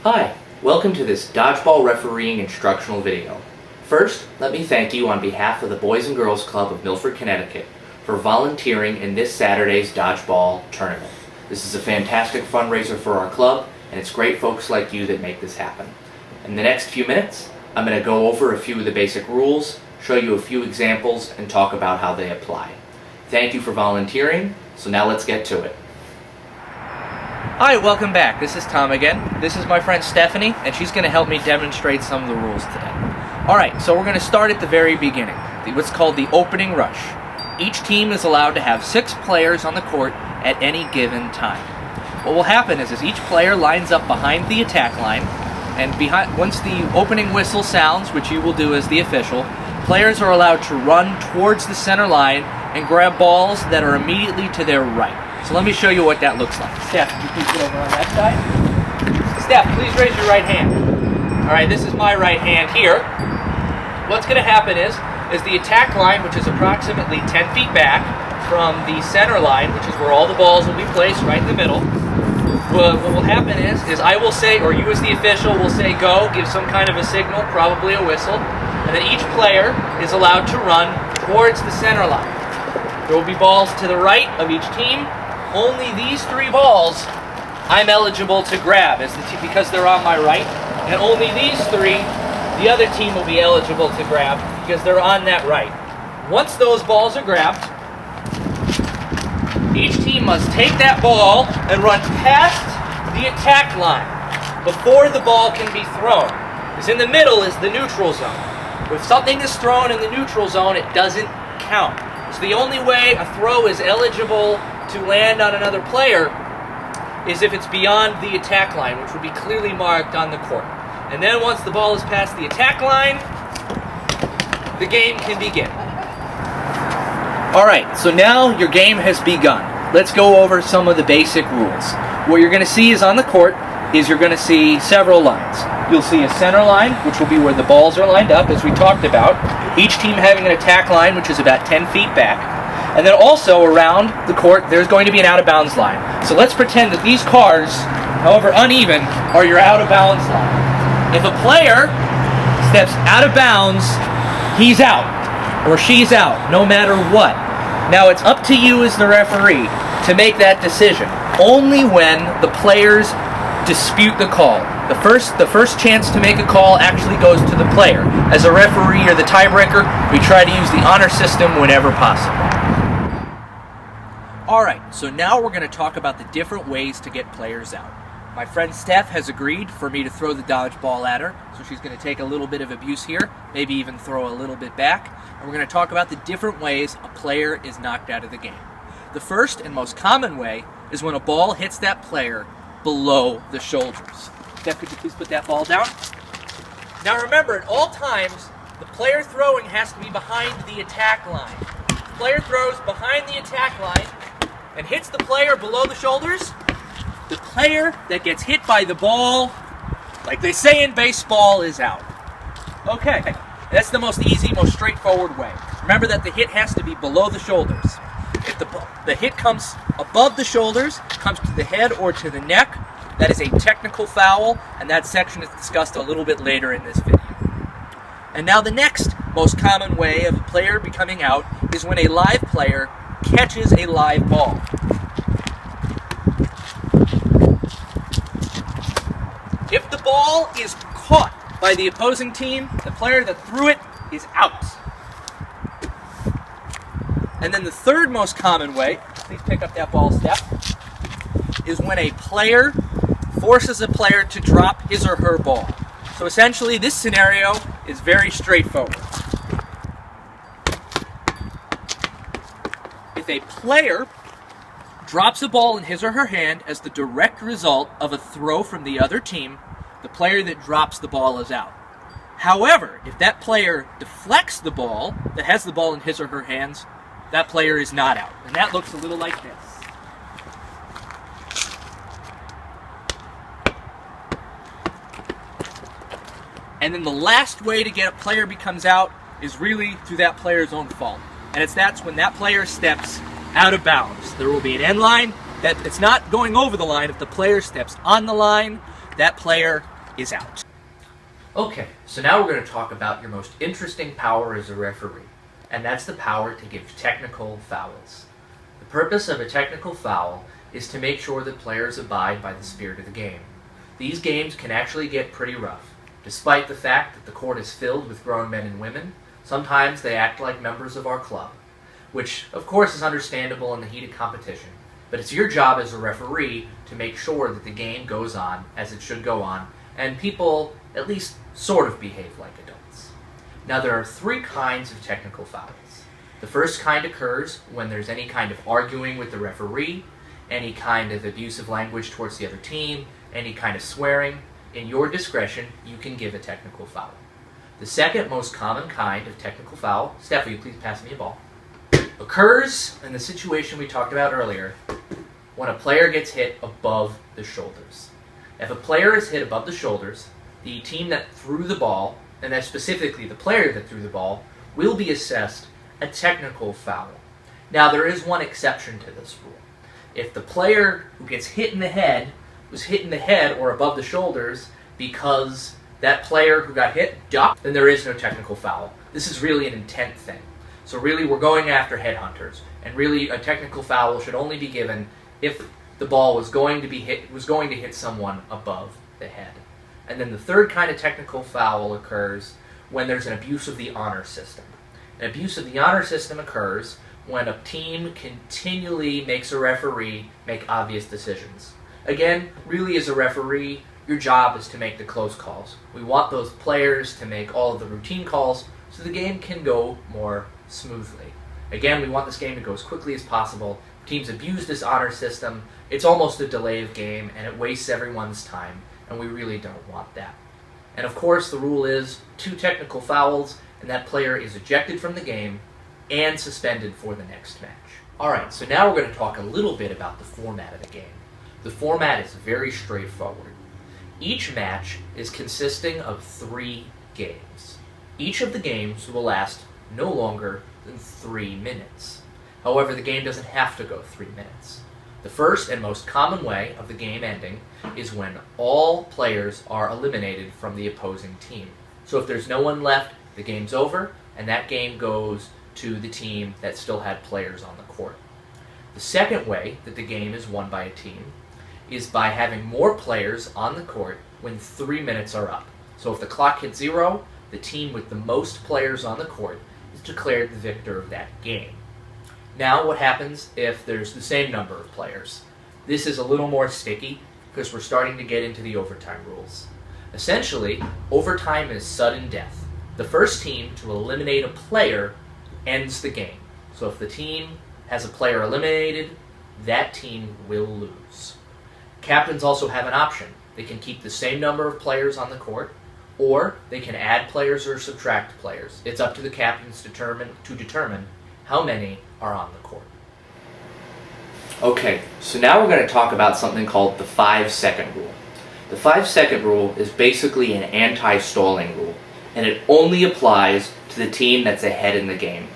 Hi, welcome to this Dodgeball refereeing instructional video. First, let me thank you on behalf of the Boys and Girls Club of Milford, Connecticut for volunteering in this Saturday's Dodgeball tournament. This is a fantastic fundraiser for our club, and it's great folks like you that make this happen. In the next few minutes, I'm going to go over a few of the basic rules, show you a few examples, and talk about how they apply. Thank you for volunteering, so now let's get to it. Hi, welcome back. This is Tom again. This is my friend Stephanie, and she's going to help me demonstrate some of the rules today. Alright, so we're going to start at the very beginning, what's called the opening rush. Each team is allowed to have 6 players on the court at any given time. What will happen is each player lines up behind the attack line, and once the opening whistle sounds, which you will do as the official, players are allowed to run towards the center line and grab balls that are immediately to their right. So let me show you what that looks like. Steph, could you please get over on that side? Steph, please raise your right hand. Alright, this is my right hand here. What's going to happen is the attack line, which is approximately 10 feet back from the center line, which is where all the balls will be placed right in the middle. What will happen is I will say, or you as the official will say go, give some kind of a signal, probably a whistle, and then each player is allowed to run towards the center line. There will be balls to the right of each team. Only these 3 balls I'm eligible to grab because they're on my right, and only these 3 the other team will be eligible to grab because they're on that right. Once those balls are grabbed, each team must take that ball and run past the attack line before the ball can be thrown. Because in the middle is the neutral zone. If something is thrown in the neutral zone, it doesn't count. So the only way a throw is eligible to land on another player is if it's beyond the attack line, which would be clearly marked on the court. And then once the ball is past the attack line, the game can begin. Alright, so now your game has begun. Let's go over some of the basic rules. What you're going to see is on the court is you're going to see several lines. You'll see a center line, which will be where the balls are lined up, as we talked about. Each team having an attack line, which is about 10 feet back. And then also around the court, there's going to be an out-of-bounds line. So let's pretend that these cars, however uneven, are your out-of-bounds line. If a player steps out of bounds, he's out, or she's out, no matter what. Now it's up to you as the referee to make that decision, only when the players dispute the call. The first chance to make a call actually goes to the player. As a referee or the tiebreaker, we try to use the honor system whenever possible. Alright, so now we're going to talk about the different ways to get players out. My friend Steph has agreed for me to throw the dodgeball at her, so she's going to take a little bit of abuse here, maybe even throw a little bit back, and we're going to talk about the different ways a player is knocked out of the game. The first and most common way is when a ball hits that player below the shoulders. Steph, could you please put that ball down? Now remember, at all times, the player throwing has to be behind the attack line. If the player throws behind the attack line and hits the player below the shoulders, the player that gets hit by the ball, like they say in baseball, is out. Okay, that's the most easy, most straightforward way. Remember that the hit has to be below the shoulders. If the hit comes above the shoulders, comes to the head or to the neck, that is a technical foul, and that section is discussed a little bit later in this video. And now the next most common way of a player becoming out is when a live player catches a live ball. If the ball is caught by the opposing team, the player that threw it is out. And then the third most common way, please pick up that ball, Steph, is when a player forces a player to drop his or her ball. So essentially, this scenario is very straightforward. If a player drops a ball in his or her hand as the direct result of a throw from the other team, the player that drops the ball is out. However, if that player deflects the ball that has the ball in his or her hands, that player is not out. And that looks a little like this. And then the last way to get a player becomes out is really through that player's own fault. And that's when that player steps out of bounds. There will be an end line that it's not going over the line. If the player steps on the line, that player is out. Okay, so now we're going to talk about your most interesting power as a referee, and that's the power to give technical fouls. The purpose of a technical foul is to make sure that players abide by the spirit of the game. These games can actually get pretty rough. Despite the fact that the court is filled with grown men and women, sometimes they act like members of our club, which of course is understandable in the heat of competition, but it's your job as a referee to make sure that the game goes on as it should go on, and people at least sort of behave like adults. Now there are 3 kinds of technical fouls. The first kind occurs when there's any kind of arguing with the referee, any kind of abusive language towards the other team, any kind of swearing. In your discretion, you can give a technical foul. The second most common kind of technical foul, Steph, will you please pass me a ball, occurs in the situation we talked about earlier when a player gets hit above the shoulders. If a player is hit above the shoulders, the team that threw the ball, and that's specifically the player that threw the ball, will be assessed a technical foul. Now there is one exception to this rule. If the player who gets hit in the head was hit in the head or above the shoulders because that player who got hit ducked, then there is no technical foul. This is really an intent thing. So really we're going after headhunters, and really a technical foul should only be given if the ball was going to hit someone above the head. And then the third kind of technical foul occurs when there's an abuse of the honor system. An abuse of the honor system occurs when a team continually makes a referee make obvious decisions. Again, really as a referee, your job is to make the close calls. We want those players to make all of the routine calls so the game can go more smoothly. Again, we want this game to go as quickly as possible. Teams abuse this honor system. It's almost a delay of game, and it wastes everyone's time, and we really don't want that. And of course, the rule is 2 technical fouls, and that player is ejected from the game and suspended for the next match. Alright, so now we're going to talk a little bit about the format of the game. The format is very straightforward. Each match is consisting of 3 games. Each of the games will last no longer than 3 minutes. However, the game doesn't have to go 3 minutes. The first and most common way of the game ending is when all players are eliminated from the opposing team. So if there's no one left, the game's over, and that game goes to the team that still had players on the court. The second way that the game is won by a team is by having more players on the court when 3 minutes are up. So if the clock hits 0, the team with the most players on the court is declared the victor of that game. Now what happens if there's the same number of players? This is a little more sticky because we're starting to get into the overtime rules. Essentially, overtime is sudden death. The first team to eliminate a player ends the game. So if the team has a player eliminated, that team will lose. Captains also have an option. They can keep the same number of players on the court, or they can add players or subtract players. It's up to the captains to determine how many are on the court. Okay, so now we're going to talk about something called the 5-second rule. The 5-second rule is basically an anti-stalling rule, and it only applies to the team that's ahead in the game.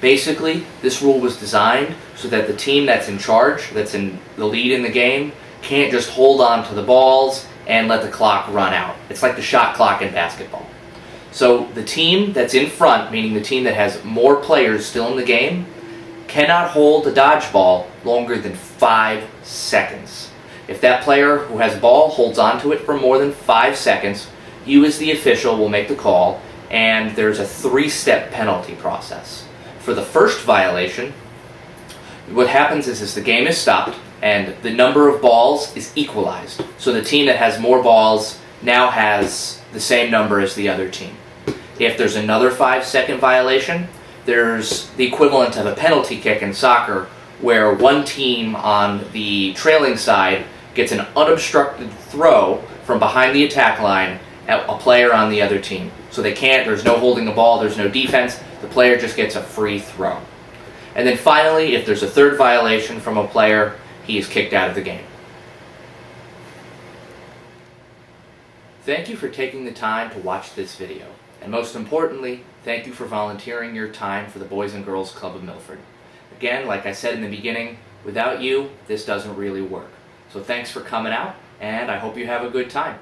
Basically, this rule was designed so that the team that's in charge, that's in the lead in the game, can't just hold on to the balls and let the clock run out. It's like the shot clock in basketball. So the team that's in front, meaning the team that has more players still in the game, cannot hold a dodgeball longer than 5 seconds. If that player who has a ball holds onto it for more than 5 seconds, you as the official will make the call, and there's a 3-step penalty process. For the first violation, what happens is the game is stopped and the number of balls is equalized. So the team that has more balls now has the same number as the other team. If there's another 5-second violation, there's the equivalent of a penalty kick in soccer where one team on the trailing side gets an unobstructed throw from behind the attack line at a player on the other team. So there's no holding the ball, there's no defense, the player just gets a free throw. And then finally, if there's a third violation from a player, he is kicked out of the game. Thank you for taking the time to watch this video. And most importantly, thank you for volunteering your time for the Boys and Girls Club of Milford. Again, like I said in the beginning, without you, this doesn't really work. So thanks for coming out, and I hope you have a good time.